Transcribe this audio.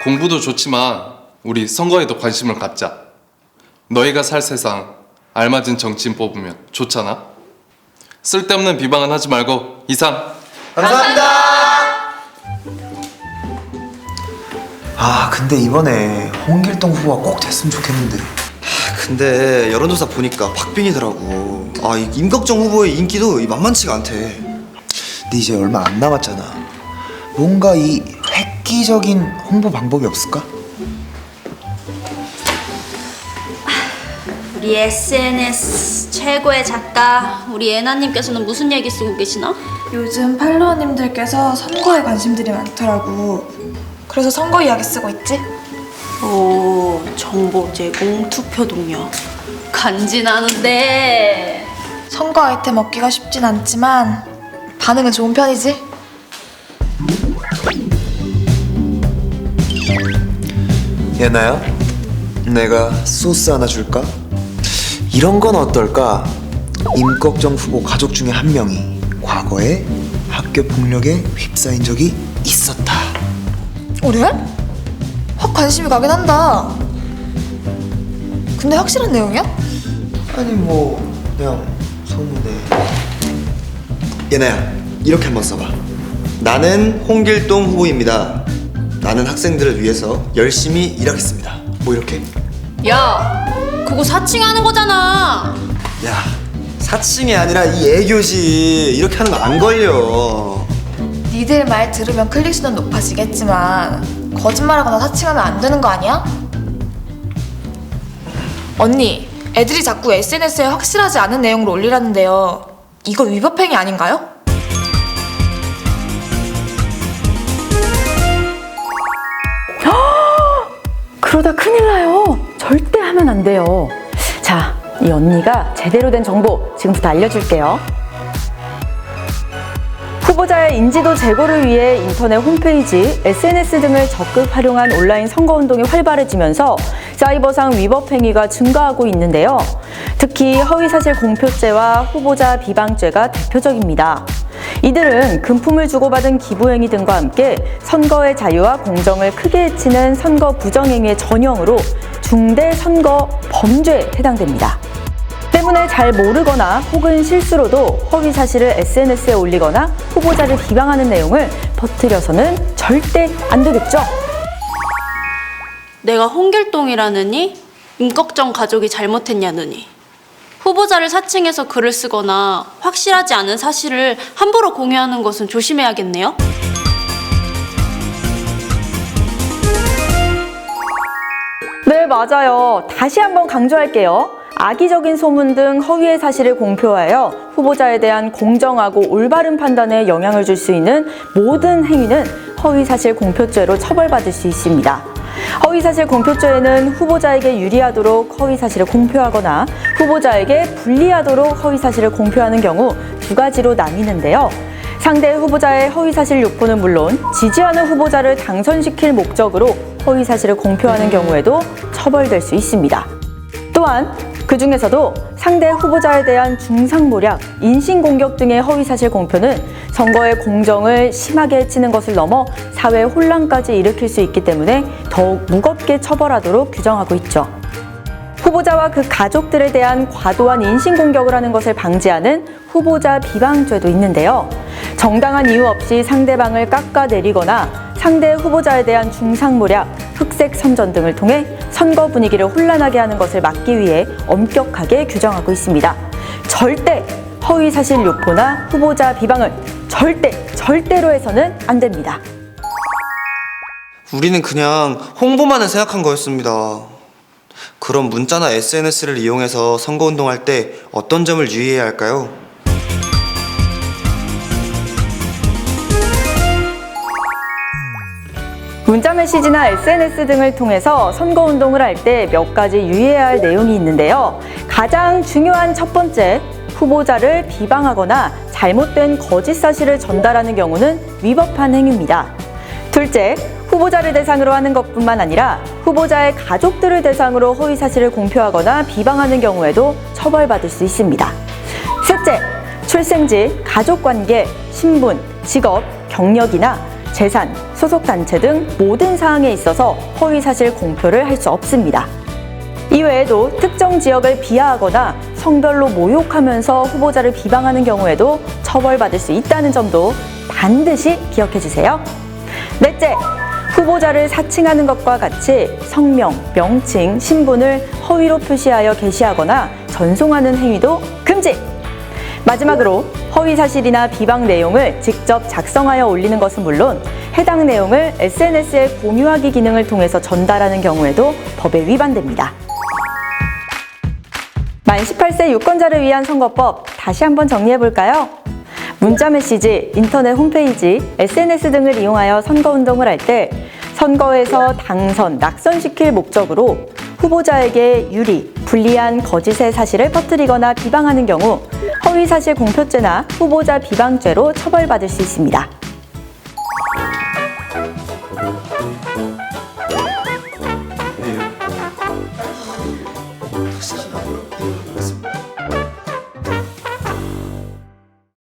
공부도 좋지만 우리 선거에도 관심을 갖자. 너희가 살 세상 알맞은 정치인 뽑으면 좋잖아. 쓸데없는 비방은 하지 말고 이상. 감사합니다. 아 근데 이번에 홍길동 후보가 꼭 됐으면 좋겠는데. 근데 여론조사 보니까 박빙이더라고. 이 임꺽정 후보의 인기도 만만치가 않대. 근데 이제 얼마 안 남았잖아. 뭔가 이 획기적인 홍보 방법이 없을까? 우리 SNS 최고의 작가 우리 애나님께서는 무슨 얘기 쓰고 계시나? 요즘 팔로워님들께서 선거에 관심들이 많더라고. 그래서 선거 이야기 쓰고 있지? 오, 정보 제공, 투표 동력. 간지나는데. 선거 아이템 얻기가 쉽진 않지만 반응은 좋은 편이지? 예나야, 내가 소스 하나 줄까? 이런 건 어떨까? 임꺽정 후보 가족 중에 한 명이 과거에 학교 폭력에 휩싸인 적이 있었다. 그래? 확 관심이 가긴 한다. 근데 확실한 내용이야? 아니 뭐 그냥 소문에. 예나야, 이렇게 한번 써봐. 나는 홍길동 후보입니다. 나는 학생들을 위해서 열심히 일하겠습니다. 뭐 이렇게. 야, 그거 사칭하는 거잖아. 야, 사칭이 아니라 이 애교지. 이렇게 하는 거 안 걸려. 니들 말 들으면 클릭수는 높아지겠지만 거짓말하거나 사칭하면 안 되는 거 아니야? 언니, 애들이 자꾸 SNS에 확실하지 않은 내용을 올리라는데요. 이거 위법행위 아닌가요? 그러다 큰일 나요. 절대 하면 안 돼요. 자, 이 언니가 제대로 된 정보 지금부터 알려줄게요. 후보자의 인지도 제고를 위해 인터넷 홈페이지, SNS 등을 적극 활용한 온라인 선거운동이 활발해지면서 사이버상 위법 행위가 증가하고 있는데요. 특히 허위사실 공표죄와 후보자 비방죄가 대표적입니다. 이들은 금품을 주고받은 기부행위 등과 함께 선거의 자유와 공정을 크게 해치는 선거 부정행위의 전형으로 중대 선거 범죄에 해당됩니다. 때문에 잘 모르거나 혹은 실수로도 허위 사실을 SNS에 올리거나 후보자를 비방하는 내용을 퍼뜨려서는 절대 안 되겠죠. 내가 홍길동이라느니? 임꺽정 가족이 잘못했냐느니? 후보자를 사칭해서 글을 쓰거나 확실하지 않은 사실을 함부로 공유하는 것은 조심해야겠네요. 네, 맞아요. 다시 한번 강조할게요. 악의적인 소문 등 허위의 사실을 공표하여 후보자에 대한 공정하고 올바른 판단에 영향을 줄 수 있는 모든 행위는 허위사실 공표죄로 처벌받을 수 있습니다. 허위사실 공표죄에는 후보자에게 유리하도록 허위사실을 공표하거나 후보자에게 불리하도록 허위사실을 공표하는 경우 두 가지로 나뉘는데요. 상대 후보자의 허위사실 유포는 물론 지지하는 후보자를 당선시킬 목적으로 허위사실을 공표하는 경우에도 처벌될 수 있습니다. 또한 그 중에서도 상대 후보자에 대한 중상모략, 인신공격 등의 허위사실 공표는 선거의 공정을 심하게 해치는 것을 넘어 사회 혼란까지 일으킬 수 있기 때문에 더욱 무겁게 처벌하도록 규정하고 있죠. 후보자와 그 가족들에 대한 과도한 인신공격을 하는 것을 방지하는 후보자 비방죄도 있는데요. 정당한 이유 없이 상대방을 깎아내리거나 상대 후보자에 대한 중상모략, 흑색 선전 등을 통해 선거 분위기를 혼란하게 하는 것을 막기 위해 엄격하게 규정하고 있습니다. 절대 허위사실 유포나 후보자 비방을 절대로 해서는 안 됩니다. 우리는 그냥 홍보만을 생각한 거였습니다. 그럼 문자나 SNS를 이용해서 선거운동할 때 어떤 점을 유의해야 할까요? 문자 메시지나 SNS 등을 통해서 선거운동을 할 때 몇 가지 유의해야 할 내용이 있는데요. 가장 중요한 첫 번째, 후보자를 비방하거나 잘못된 거짓 사실을 전달하는 경우는 위법한 행위입니다. 둘째, 후보자를 대상으로 하는 것뿐만 아니라 후보자의 가족들을 대상으로 허위 사실을 공표하거나 비방하는 경우에도 처벌받을 수 있습니다. 셋째, 출생지, 가족관계, 신분, 직업, 경력이나 재산, 소속 단체 등 모든 사항에 있어서 허위 사실 공표를 할 수 없습니다. 이외에도 특정 지역을 비하하거나 성별로 모욕하면서 후보자를 비방하는 경우에도 처벌받을 수 있다는 점도 반드시 기억해 주세요. 넷째, 후보자를 사칭하는 것과 같이 성명, 명칭, 신분을 허위로 표시하여 게시하거나 전송하는 행위도 금지! 마지막으로 허위 사실이나 비방 내용을 직접 작성하여 올리는 것은 물론 해당 내용을 SNS에 공유하기 기능을 통해서 전달하는 경우에도 법에 위반됩니다. 만 18세 유권자를 위한 선거법 다시 한번 정리해볼까요? 문자 메시지, 인터넷 홈페이지, SNS 등을 이용하여 선거운동을 할 때 선거에서 당선, 낙선시킬 목적으로 후보자에게 유리, 불리한 거짓의 사실을 퍼뜨리거나 비방하는 경우 허위사실 공표죄나 후보자 비방죄로 처벌받을 수 있습니다.